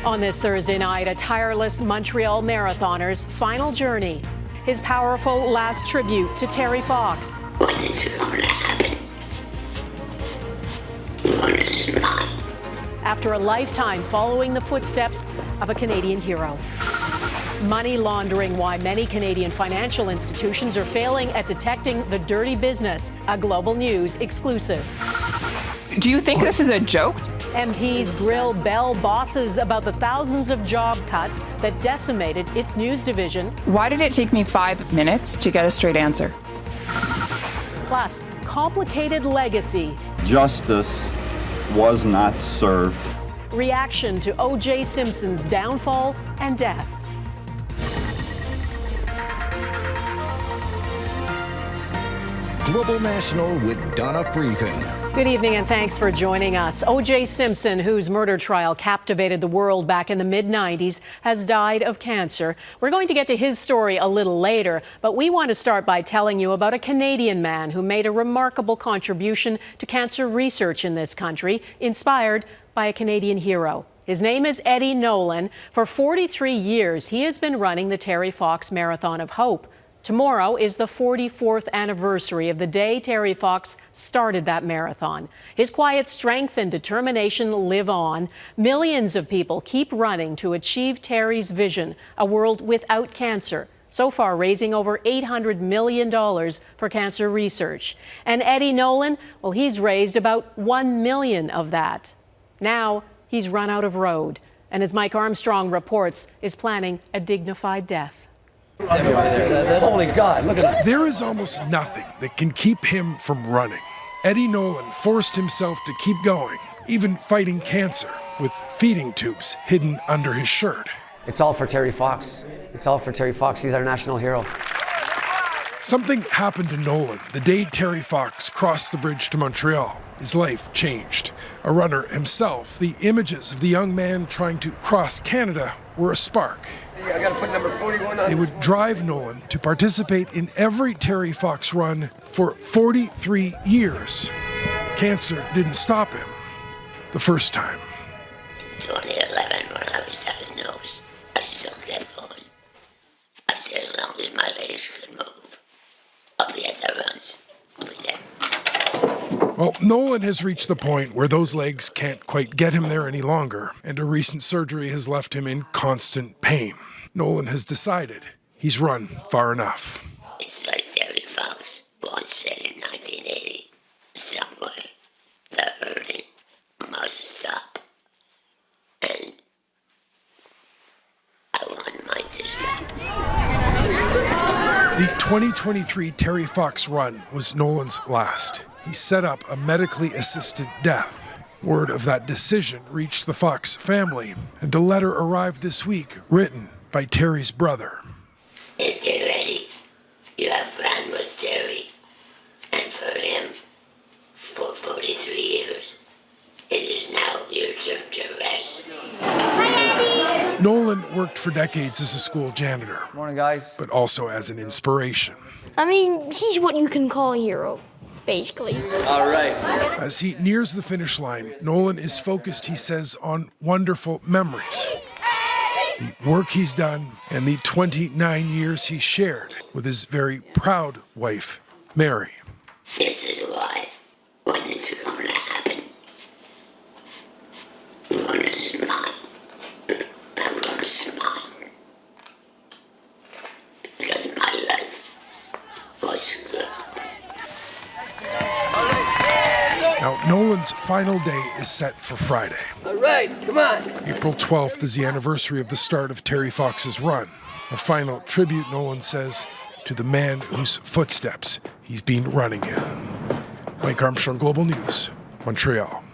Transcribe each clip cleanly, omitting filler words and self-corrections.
On this Thursday night, a tireless Montreal marathoner's final journey. His powerful last tribute to Terry Fox. When is it going to happen? When is it mine? After a lifetime following the footsteps of a Canadian hero. Money laundering, why many Canadian financial institutions are failing at detecting the dirty business. A Global News exclusive. Do you think this is a joke? MPs grill Bell bosses about the thousands of job cuts that decimated its news division. Why did it take me 5 minutes to get a straight answer? Plus, complicated legacy. Justice was not served. Reaction to O.J. Simpson's downfall and death. Global National with Donna Friesen. Good evening and thanks for joining us. O.J. Simpson, whose murder trial captivated the world back in the mid-90s, has died of cancer. We're going to get to his story a little later, but we want to start by telling you about a Canadian man who made a remarkable contribution to cancer research in this country, inspired by a Canadian hero. His name is Eddy Nolan. For 43 years, he has been running the Terry Fox Marathon of Hope. Tomorrow is the 44th anniversary of the day Terry Fox started that marathon. His quiet strength and determination live on. Millions of people keep running to achieve Terry's vision, a world without cancer. So far, raising over $800 million for cancer research. And Eddy Nolan, well, he's raised about $1 million of that. Now, he's run out of road. And as Mike Armstrong reports, is planning a dignified death. Holy God, look at that. There is almost nothing that can keep him from running. Eddy Nolan forced himself to keep going, even fighting cancer, with feeding tubes hidden under his shirt. It's all for Terry Fox. It's all for Terry Fox. He's our national hero. Something happened to Nolan the day Terry Fox crossed the bridge to Montreal. His life changed. A runner himself, the images of the young man trying to cross Canada were a spark. I gotta put number 41 on. They would drive Nolan to participate in every Terry Fox run for 43 years. Cancer didn't stop him the first time. 2011, when I was diagnosed, I still kept going. I said, as long as my legs could move, I'll be at the runs. I'll be there. Well, Nolan has reached the point where those legs can't quite get him there any longer, and a recent surgery has left him in constant pain. Nolan has decided he's run far enough. It's like Terry Fox once said in 1980, somewhere the hurting must stop. And I want mine to stop. The 2023 Terry Fox run was Nolan's last. He set up a medically assisted death. Word of that decision reached the Fox family, and a letter arrived this week written by Terry's brother. If you're ready, you have run with Terry, and for him, for 43 years, it is now your turn to rest. Hi, Eddy! Nolan worked for decades as a school janitor. Morning, guys. But also as an inspiration. I mean, he's what you can call a hero, basically. All right. As he nears the finish line, Nolan is focused, he says, on wonderful memories. The work he's done and the 29 years he shared with his very proud wife, Mary. This is why, when it's going to happen, I'm going to smile. I'm going to smile. Because my life was good. Now, Nolan's final day is set for Friday. All right, come on. April 12th is the anniversary of the start of Terry Fox's run. A final tribute, Nolan says, to the man whose footsteps he's been running in. Mike Armstrong, Global News, Montreal.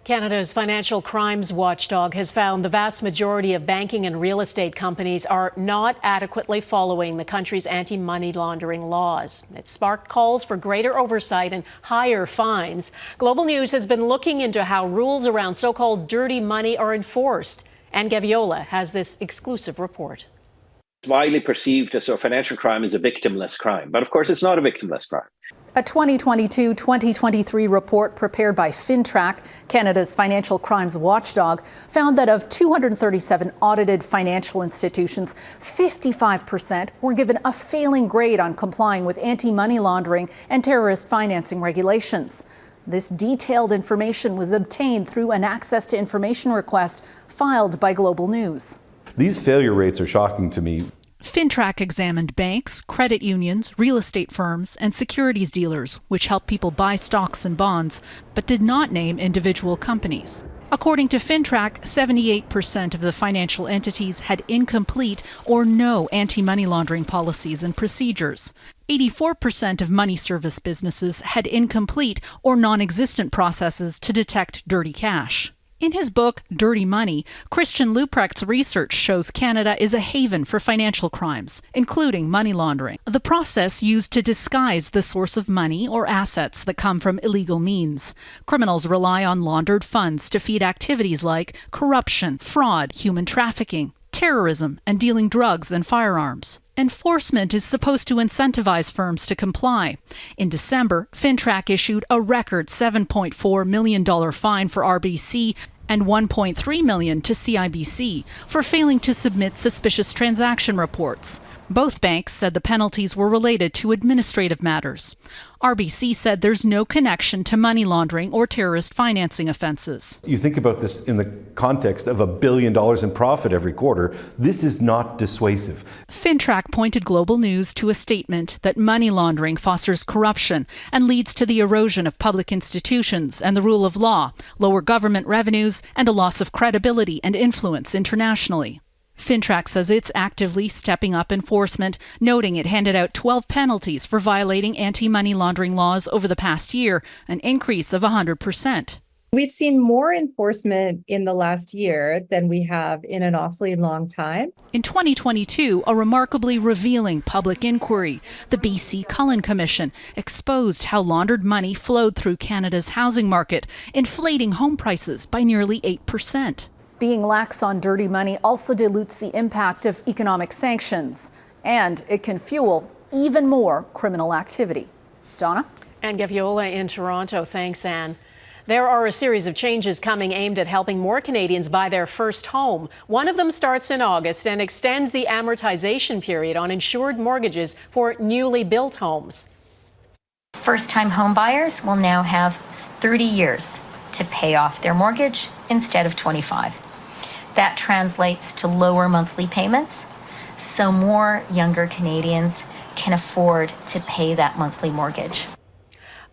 Canada's financial crimes watchdog has found the vast majority of banking and real estate companies are not adequately following the country's anti-money laundering laws. It sparked calls for greater oversight and higher fines. Global News has been looking into how rules around so-called dirty money are enforced. And Gaviola has this exclusive report. It's widely perceived as financial crime is a victimless crime, but of course it's not a victimless crime. A 2022-2023 report prepared by FINTRAC, Canada's financial crimes watchdog, found that of 237 audited financial institutions, 55% were given a failing grade on complying with anti-money laundering and terrorist financing regulations. This detailed information was obtained through an access to information request filed by Global News. These failure rates are shocking to me. FINTRAC examined banks, credit unions, real estate firms, and securities dealers, which help people buy stocks and bonds, but did not name individual companies. According to FINTRAC, 78% of the financial entities had incomplete or no anti-money laundering policies and procedures. 84% of money service businesses had incomplete or non-existent processes to detect dirty cash. In his book, Dirty Money, Christian Leuprecht's research shows Canada is a haven for financial crimes, including money laundering, the process used to disguise the source of money or assets that come from illegal means. Criminals rely on laundered funds to feed activities like corruption, fraud, human trafficking, terrorism, and dealing drugs and firearms. Enforcement is supposed to incentivize firms to comply. In December, FINTRAC issued a record $7.4 million fine for RBC and $1.3 million to CIBC for failing to submit suspicious transaction reports. Both banks said the penalties were related to administrative matters. RBC said there's no connection to money laundering or terrorist financing offenses. You think about this in the context of $1 billion in profit every quarter. This is not dissuasive. FINTRAC pointed Global News to a statement that money laundering fosters corruption and leads to the erosion of public institutions and the rule of law, lower government revenues, and a loss of credibility and influence internationally. FINTRAC says it's actively stepping up enforcement, noting it handed out 12 penalties for violating anti-money laundering laws over the past year, an increase of 100%. We've seen more enforcement in the last year than we have in an awfully long time. In 2022, a remarkably revealing public inquiry, the BC Cullen Commission, exposed how laundered money flowed through Canada's housing market, inflating home prices by nearly 8%. Being lax on dirty money also dilutes the impact of economic sanctions, and it can fuel even more criminal activity. Donna? And Gaviola in Toronto. Thanks, Anne. There are a series of changes coming aimed at helping more Canadians buy their first home. One of them starts in August and extends the amortization period on insured mortgages for newly built homes. First-time home buyers will now have 30 years to pay off their mortgage instead of 25. That translates to lower monthly payments, so more younger Canadians can afford to pay that monthly mortgage.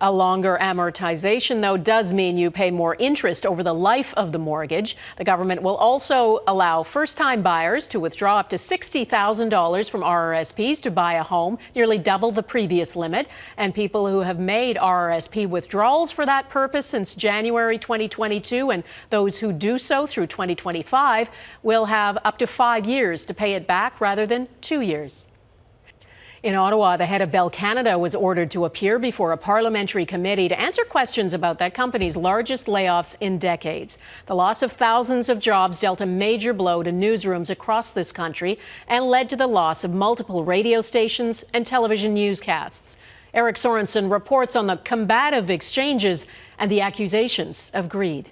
A longer amortization, though, does mean you pay more interest over the life of the mortgage. The government will also allow first-time buyers to withdraw up to $60,000 from RRSPs to buy a home, nearly double the previous limit. And people who have made RRSP withdrawals for that purpose since January 2022 and those who do so through 2025 will have up to 5 years to pay it back rather than 2 years. In Ottawa, the head of Bell Canada was ordered to appear before a parliamentary committee to answer questions about that company's largest layoffs in decades. The loss of thousands of jobs dealt a major blow to newsrooms across this country and led to the loss of multiple radio stations and television newscasts. Eric Sorensen reports on the combative exchanges and the accusations of greed.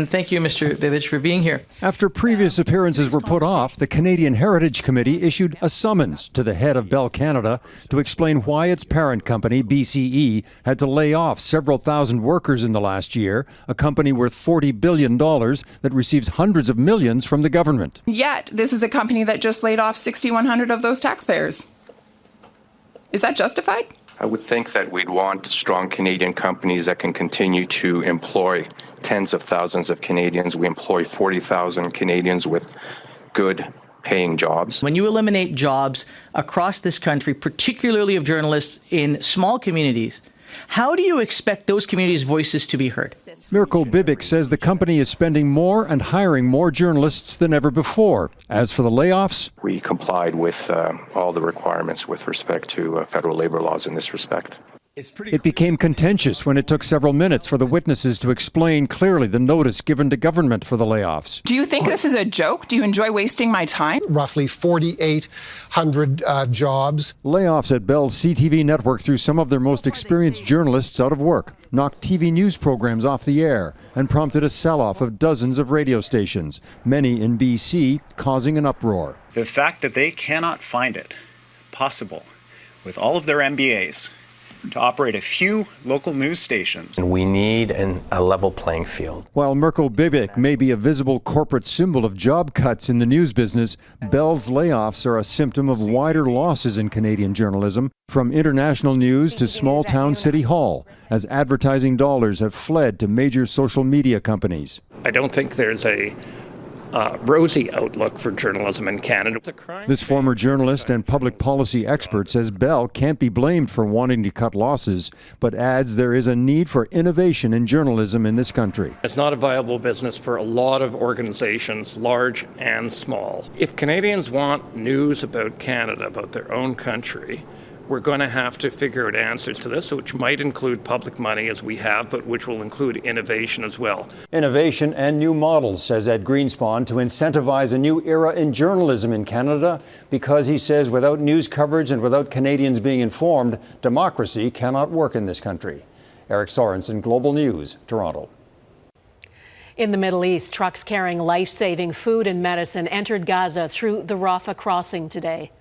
And thank you, Mr. Bibic, for being here. After previous appearances were put off, the Canadian Heritage Committee issued a summons to the head of Bell Canada to explain why its parent company, BCE, had to lay off several thousand workers in the last year, a company worth $40 billion that receives hundreds of millions from the government. Yet, this is a company that just laid off 6,100 of those taxpayers. Is that justified? I would think that we'd want strong Canadian companies that can continue to employ tens of thousands of Canadians. We employ 40,000 Canadians with good paying jobs. When you eliminate jobs across this country, particularly of journalists in small communities, how do you expect those communities' voices to be heard? Mirko Bibic says the company is spending more and hiring more journalists than ever before. As for the layoffs, we complied with all the requirements with respect to federal labor laws in this respect. It became contentious when it took several minutes for the witnesses to explain clearly the notice given to government for the layoffs. Do you think this is a joke? Do you enjoy wasting my time? Roughly 4,800 jobs. Layoffs at Bell's CTV network threw some of their most experienced journalists out of work, knocked TV news programs off the air, and prompted a sell-off of dozens of radio stations, many in BC, causing an uproar. The fact that they cannot find it possible, with all of their MBAs, to operate a few local news stations. And we need a level playing field. While Mirko Bibic may be a visible corporate symbol of job cuts in the news business, Bell's layoffs are a symptom of wider losses in Canadian journalism, from international news to small-town City Hall, as advertising dollars have fled to major social media companies. I don't think there's a rosy outlook for journalism in Canada. This former journalist and public policy expert says Bell can't be blamed for wanting to cut losses, but adds there is a need for innovation in journalism in this country. It's not a viable business for a lot of organizations, large and small. If Canadians want news about Canada, about their own country, we're going to have to figure out answers to this, which might include public money as we have, but which will include innovation as well. Innovation and new models, says Ed Greenspan, to incentivize a new era in journalism in Canada, because he says without news coverage and without Canadians being informed, democracy cannot work in this country. Eric Sorensen, Global News, Toronto. In the Middle East, trucks carrying life-saving food and medicine entered Gaza through the Rafah crossing today.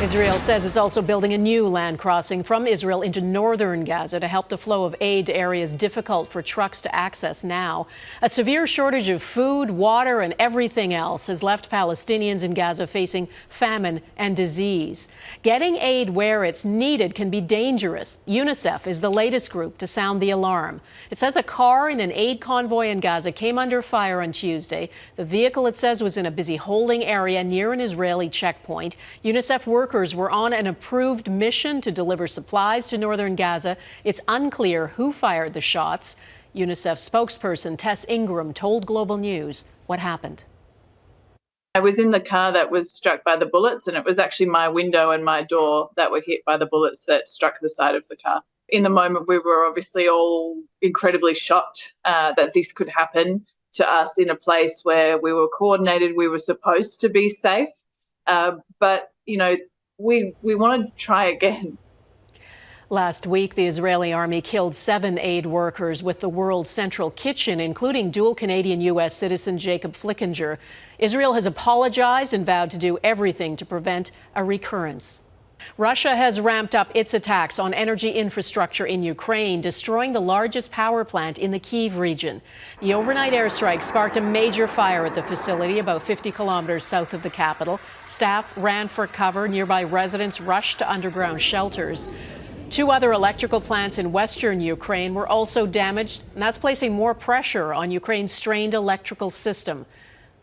Israel says it's also building a new land crossing from Israel into northern Gaza to help the flow of aid to areas difficult for trucks to access now. A severe shortage of food, water, and everything else has left Palestinians in Gaza facing famine and disease. Getting aid where it's needed can be dangerous. UNICEF is the latest group to sound the alarm. It says a car in an aid convoy in Gaza came under fire on Tuesday. The vehicle, it says, was in a busy holding area near an Israeli checkpoint. UNICEF workers were on an approved mission to deliver supplies to northern Gaza. It's unclear who fired the shots. UNICEF spokesperson Tess Ingram told Global News what happened. I was in the car that was struck by the bullets, and it was actually my window and my door that were hit by the bullets that struck the side of the car. In the moment, we were obviously all incredibly shocked that this could happen to us in a place where we were coordinated, we were supposed to be safe. But, you know, we want to try again. Last week, the Israeli army killed 7 aid workers with the World Central Kitchen, including dual Canadian U.S. citizen Jacob Flickinger. Israel has apologized and vowed to do everything to prevent a recurrence. Russia has ramped up its attacks on energy infrastructure in Ukraine, destroying the largest power plant in the Kyiv region. The overnight airstrike sparked a major fire at the facility about 50 kilometers south of the capital. Staff ran for cover. Nearby residents rushed to underground shelters. 2 other electrical plants in western Ukraine were also damaged, and that's placing more pressure on Ukraine's strained electrical system.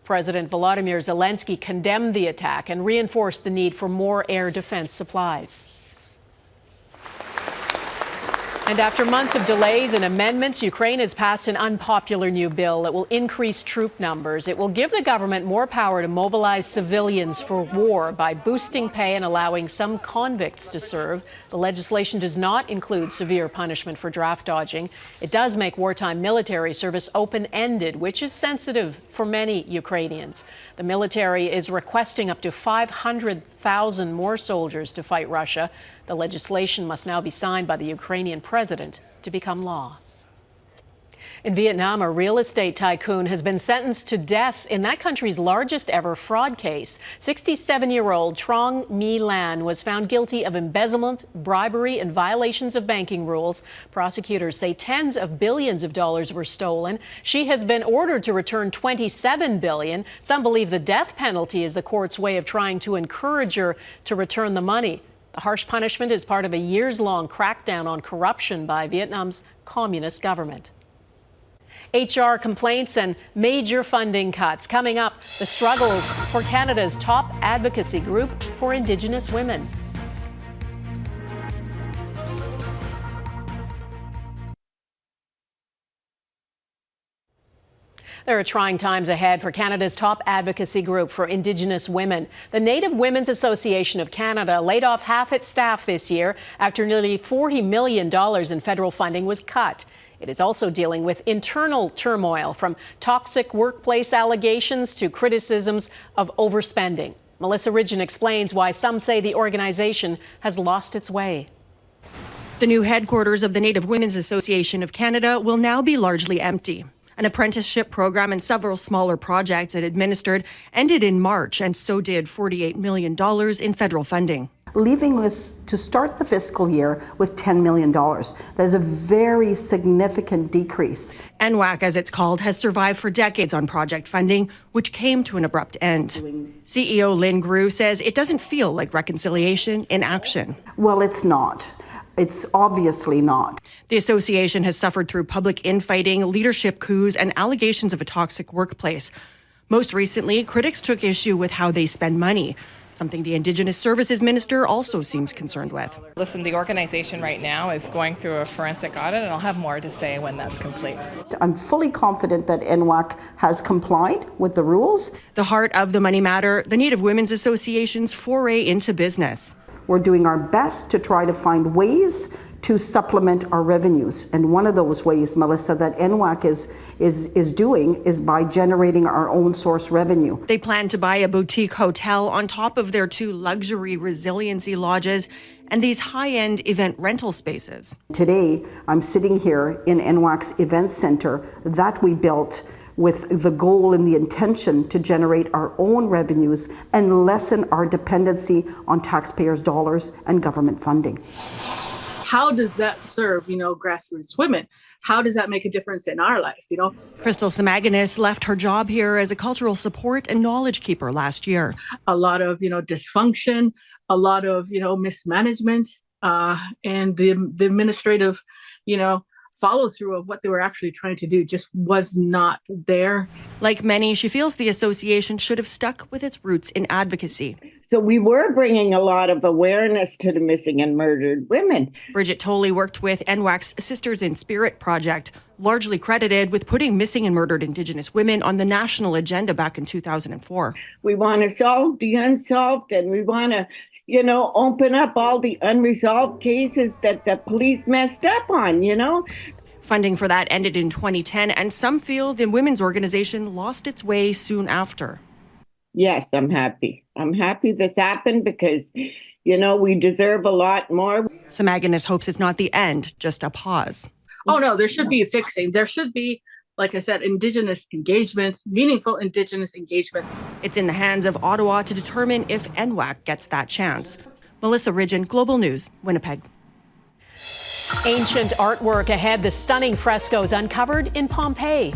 President Volodymyr Zelensky condemned the attack and reinforced the need for more air defense supplies. And after months of delays and amendments, Ukraine has passed an unpopular new bill that will increase troop numbers. It will give the government more power to mobilize civilians for war by boosting pay and allowing some convicts to serve. The legislation does not include severe punishment for draft dodging. It does make wartime military service open-ended, which is sensitive for many Ukrainians. The military is requesting up to 500,000 more soldiers to fight Russia. The legislation must now be signed by the Ukrainian president to become law. In Vietnam, a real estate tycoon has been sentenced to death in that country's largest ever fraud case. 67-year-old Trong My Lan was found guilty of embezzlement, bribery, and violations of banking rules. Prosecutors say tens of billions of dollars were stolen. She has been ordered to return $27 billion. Some believe the death penalty is the court's way of trying to encourage her to return the money. The harsh punishment is part of a years-long crackdown on corruption by Vietnam's communist government. HR complaints and major funding cuts. Coming up, the struggles for Canada's top advocacy group for Indigenous women. There are trying times ahead for Canada's top advocacy group for Indigenous women. The Native Women's Association of Canada laid off half its staff this year after nearly $40 million in federal funding was cut. It is also dealing with internal turmoil, from toxic workplace allegations to criticisms of overspending. Melissa Ridgen explains why some say the organization has lost its way. The new headquarters of the Native Women's Association of Canada will now be largely empty. An apprenticeship program and several smaller projects it administered ended in March, and so did $48 million in federal funding. Leaving us to start the fiscal year with $10 million. That is a very significant decrease. NWAC, as it's called, has survived for decades on project funding, which came to an abrupt end. CEO Lynn Grew says it doesn't feel like reconciliation in action. Well, it's not. It's obviously not. The association has suffered through public infighting, leadership coups, and allegations of a toxic workplace. Most recently, critics took issue with how they spend money, something the Indigenous Services Minister also seems concerned with. Listen, the organization right now is going through a forensic audit, and I'll have more to say when that's complete. I'm fully confident that NWAC has complied with the rules. The heart of the money matter, the Native Women's Association's foray into business. We're doing our best to try to find ways to supplement our revenues. And one of those ways, Melissa, that NWAC is doing is by generating our own source revenue. They plan to buy a boutique hotel on top of their 2 luxury resiliency lodges and these high-end event rental spaces. Today, I'm sitting here in NWAC's event center that we built with the goal and the intention to generate our own revenues and lessen our dependency on taxpayers' dollars and government funding. How does that serve, grassroots women? How does that make a difference in our life, Crystal Samaginis left her job here as a cultural support and knowledge keeper last year. A lot of, dysfunction, a lot of, mismanagement, and the administrative, follow through of what they were actually trying to do just was not there. Like many, she feels the association should have stuck with its roots in advocacy. So we were bringing a lot of awareness to the missing and murdered women. Bridget Tolley worked with NWAC's Sisters in Spirit project, largely credited with putting missing and murdered Indigenous women on the national agenda back in 2004. We want to solve the unsolved, and we want to open up all the unresolved cases that the police messed up on, Funding for that ended in 2010, and some feel the women's organization lost its way soon after. Yes, I'm happy. I'm happy this happened because, we deserve a lot more. Samaginis hopes it's not the end, just a pause. Oh, no, there should be a fixing. There should be, like I said, Indigenous engagement, meaningful Indigenous engagement. It's in the hands of Ottawa to determine if NWAC gets that chance. Melissa Ridgen, Global News, Winnipeg. Ancient artwork ahead, the stunning frescoes uncovered in Pompeii.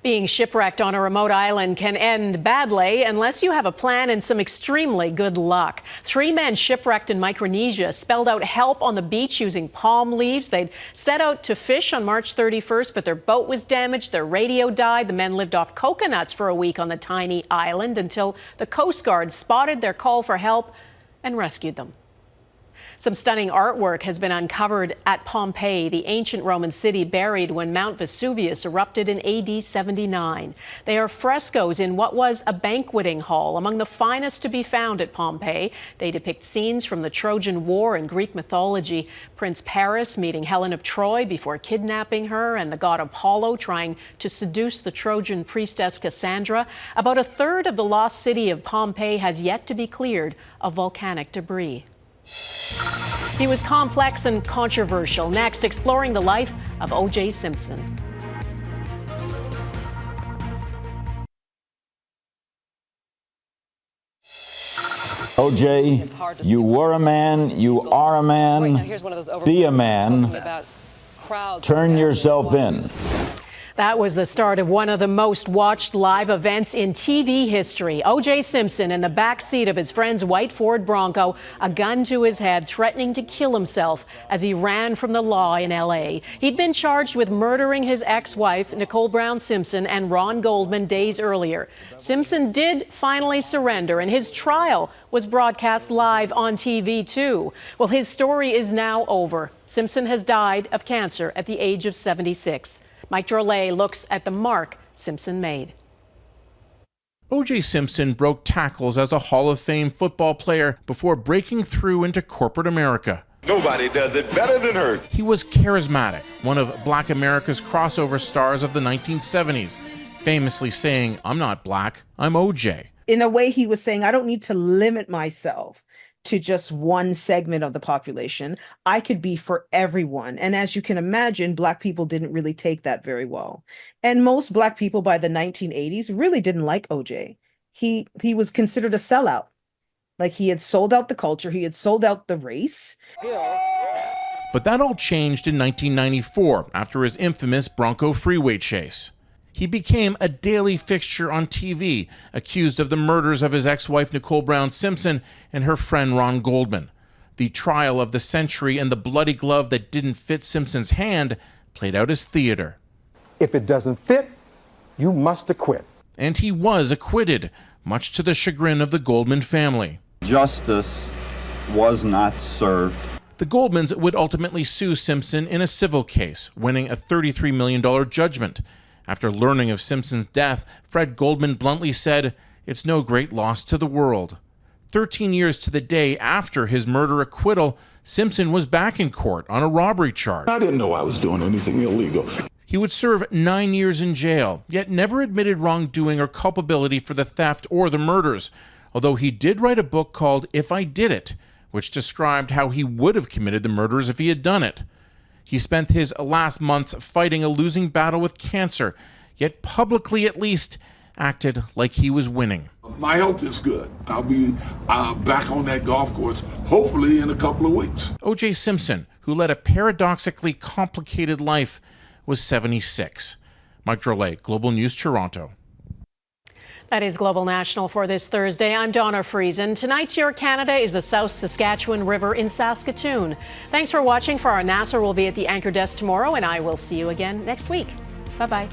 Being shipwrecked on a remote island can end badly unless you have a plan and some extremely good luck. 3 men shipwrecked in Micronesia spelled out help on the beach using palm leaves. They'd set out to fish on March 31st, but their boat was damaged, their radio died. The men lived off coconuts for a week on the tiny island until the Coast Guard spotted their call for help and rescued them. Some stunning artwork has been uncovered at Pompeii, the ancient Roman city buried when Mount Vesuvius erupted in AD 79. They are frescoes in what was a banqueting hall, among the finest to be found at Pompeii. They depict scenes from the Trojan War and Greek mythology. Prince Paris meeting Helen of Troy before kidnapping her, and the god Apollo trying to seduce the Trojan priestess Cassandra. About a third of the lost city of Pompeii has yet to be cleared of volcanic debris. He was complex and controversial. Next, exploring the life of O.J. Simpson. O.J., you were a man, you are a man, be a man, turn yourself in. That was the start of one of the most watched live events in TV history. O.J. Simpson in the back seat of his friend's white Ford Bronco, a gun to his head, threatening to kill himself as he ran from the law in L.A. He'd been charged with murdering his ex-wife, Nicole Brown Simpson, and Ron Goldman days earlier. Simpson did finally surrender, and his trial was broadcast live on TV, too. Well, his story is now over. Simpson has died of cancer at the age of 76. Mike Drolet looks at the mark Simpson made. O.J. Simpson broke tackles as a Hall of Fame football player before breaking through into corporate America. Nobody does it better than her. He was charismatic, one of Black America's crossover stars of the 1970s, famously saying, "I'm not black, I'm O.J." In a way, he was saying, I don't need to limit myself to just one segment of the population. I could be for everyone. And as you can imagine, Black people didn't really take that very well. And most Black people by the 1980s really didn't like OJ. He was considered a sellout. Like, he had sold out the culture, he had sold out the race. But that all changed in 1994 after his infamous Bronco freeway chase. He became a daily fixture on TV, accused of the murders of his ex-wife Nicole Brown Simpson and her friend Ron Goldman. The trial of the century and the bloody glove that didn't fit Simpson's hand played out as theater. If it doesn't fit, you must acquit. And he was acquitted, much to the chagrin of the Goldman family. Justice was not served. The Goldmans would ultimately sue Simpson in a civil case, winning a $33 million judgment. After learning of Simpson's death, Fred Goldman bluntly said, "It's no great loss to the world." 13 years to the day after his murder acquittal, Simpson was back in court on a robbery charge. I didn't know I was doing anything illegal. He would serve 9 years in jail, yet never admitted wrongdoing or culpability for the theft or the murders, although he did write a book called If I Did It, which described how he would have committed the murders if he had done it. He spent his last months fighting a losing battle with cancer, yet publicly at least acted like he was winning. My health is good. I'll be back on that golf course, hopefully in a couple of weeks. O.J. Simpson, who led a paradoxically complicated life, was 76. Mike Drolet, Global News, Toronto. That is Global National for this Thursday. I'm Donna Friesen. Tonight's Your Canada is the South Saskatchewan River in Saskatoon. Thanks for watching. For our NASA, we'll be at the Anchor Desk tomorrow, and I will see you again next week. Bye-bye.